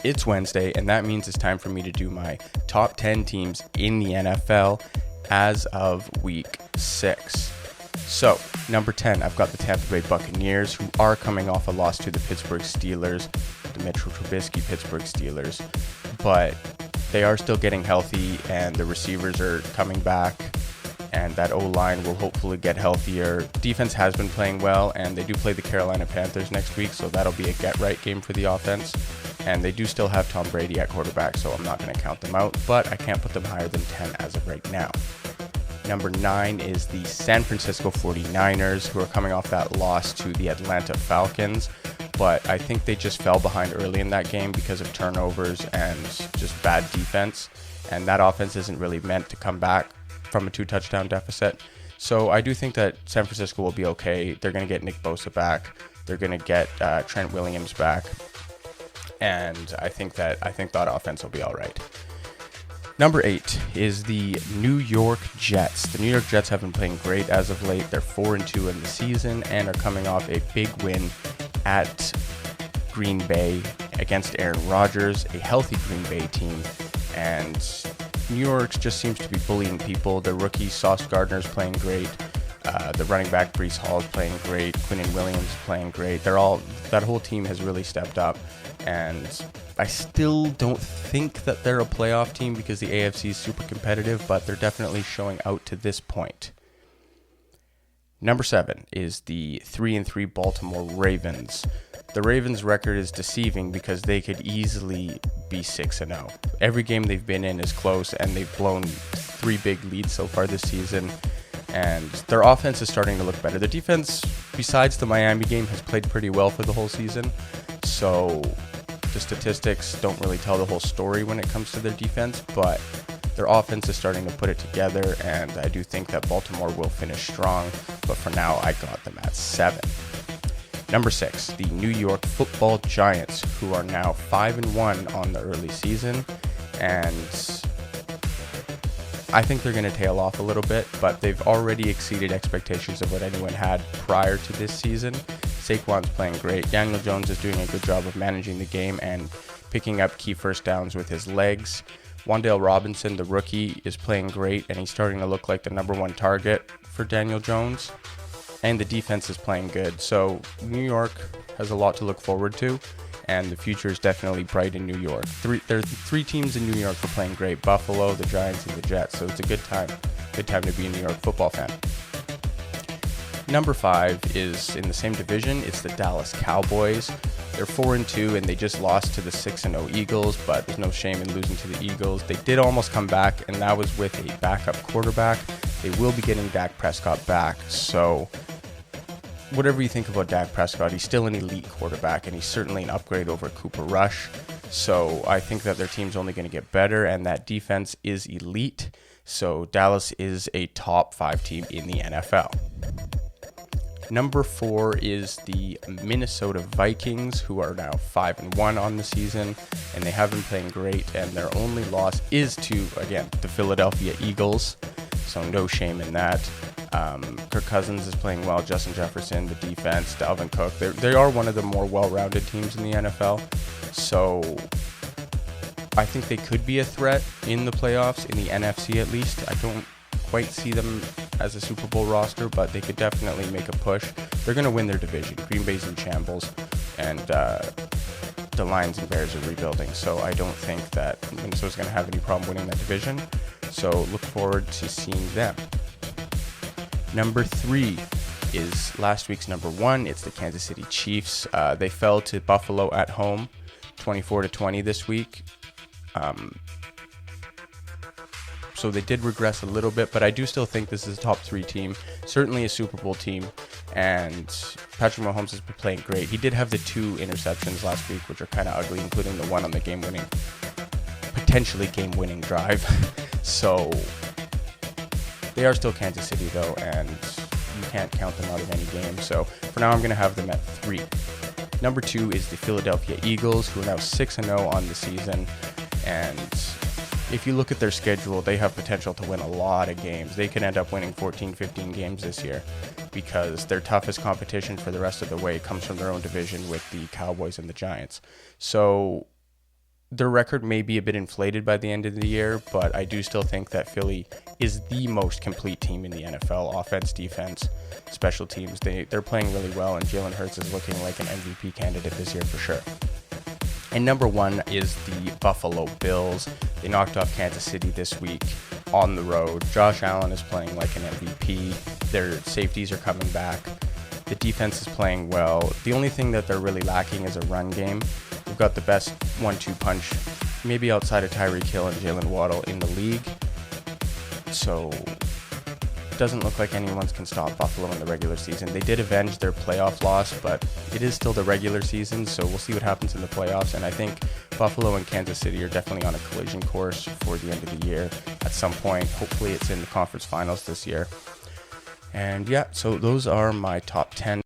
It's Wednesday, and that means it's time for me to do my top 10 teams in the NFL as of week 6. So, number 10, I've got the Tampa Bay Buccaneers, who are coming off a loss to the Pittsburgh Steelers, the Mitchell Trubisky Pittsburgh Steelers, but they are still getting healthy, and the receivers are coming back, and that O-line will hopefully get healthier. Defense has been playing well, and they do play the Carolina Panthers next week, so that'll be a get-right game for the offense. And they do still have Tom Brady at quarterback, so I'm not going to count them out, but I can't put them higher than 10 as of right now. Number 9 is the San Francisco 49ers, who are coming off that loss to the Atlanta Falcons, but I think they just fell behind early in that game because of turnovers and just bad defense, and that offense isn't really meant to come back from a 2-touchdown deficit. So I do think that San Francisco will be okay. They're going to get Nick Bosa back. They're going to get Trent Williams back. And I think that offense will be all right. Number 8 is the New York Jets. The New York Jets have been playing great as of late. They're 4-2 in the season and are coming off a big win at Green Bay against Aaron Rodgers, a healthy Green Bay team. And New York just seems to be bullying people. The rookie Sauce Gardner's playing great. The running back Breece Hall is playing great. Quinnen Williams is playing great. That whole team has really stepped up. And I still don't think that they're a playoff team because the AFC is super competitive, but they're definitely showing out to this point. Number 7 is the 3-3 Baltimore Ravens. The Ravens' record is deceiving because they could easily be 6-0. Every game they've been in is close, and they've blown 3 big leads so far this season. And their offense is starting to look better. The defense, besides the Miami game, has played pretty well for the whole season. So the statistics don't really tell the whole story when it comes to their defense, but their offense is starting to put it together, and I do think that Baltimore will finish strong. But for now, I got them at 7. Number 6, the New York Football Giants, who are now 5-1 on the early season, and I think they're going to tail off a little bit, but they've already exceeded expectations of what anyone had prior to this season. Saquon's playing great. Daniel Jones is doing a good job of managing the game and picking up key first downs with his legs. Wan'Dale Robinson, the rookie, is playing great, and he's starting to look like the number 1 target for Daniel Jones. And the defense is playing good. So New York has a lot to look forward to, and the future is definitely bright in New York. There are 3 teams in New York who are playing great: Buffalo, the Giants, and the Jets. So it's a good time to be a New York football fan. Number 5 is in the same division. It's the Dallas Cowboys. They're 4-2, and they just lost to the 6-0 Eagles, but there's no shame in losing to the Eagles. They did almost come back, and that was with a backup quarterback. They will be getting Dak Prescott back, so whatever you think about Dak Prescott, he's still an elite quarterback, and he's certainly an upgrade over Cooper Rush. So I think that their team's only going to get better, and that defense is elite. So Dallas is a top 5 team in the NFL. Number 4 is the Minnesota Vikings, who are now 5-1 on the season, and they have been playing great, and their only loss is to, again, the Philadelphia Eagles, so no shame in that. Kirk Cousins is playing well, Justin Jefferson, the defense, Dalvin Cook. They are one of the more well-rounded teams in the NFL, so I think they could be a threat in the playoffs, in the NFC at least. I don't quite see them as a Super Bowl roster, but they could definitely make a push. They're going to win their division. Green Bay's in shambles, and the Lions and Bears are rebuilding, so I don't think that Minnesota's going to have any problem winning that division. So look forward to seeing them. Number 3 is last week's number 1. It's the Kansas City Chiefs. They fell to Buffalo at home, 24-20 this week. So they did regress a little bit, but I do still think this is a top 3 team, certainly a Super Bowl team, and Patrick Mahomes has been playing great. He did have the 2 interceptions last week, which are kind of ugly, including the one on the potentially game-winning drive. So they are still Kansas City, though, and you can't count them out of any game. So for now, I'm going to have them at 3. Number 2 is the Philadelphia Eagles, who are now 6-0 on the season, and if you look at their schedule, they have potential to win a lot of games. They could end up winning 14, 15 games this year because their toughest competition for the rest of the way comes from their own division with the Cowboys and the Giants. So their record may be a bit inflated by the end of the year, but I do still think that Philly is the most complete team in the NFL. Offense, defense, special teams, they're playing really well, and Jalen Hurts is looking like an MVP candidate this year for sure. And number 1 is the Buffalo Bills. They knocked off Kansas City this week on the road. Josh Allen is playing like an MVP. Their safeties are coming back. The defense is playing well. The only thing that they're really lacking is a run game. We've got the best 1-2 punch, maybe outside of Tyreek Hill and Jalen Waddle in the league. So it doesn't look like anyone's can stop Buffalo in the regular season. They did avenge their playoff loss, but it is still the regular season, so we'll see what happens in the playoffs. And I think Buffalo and Kansas City are definitely on a collision course for the end of the year at some point. Hopefully it's in the conference finals this year. And yeah, so those are my top 10.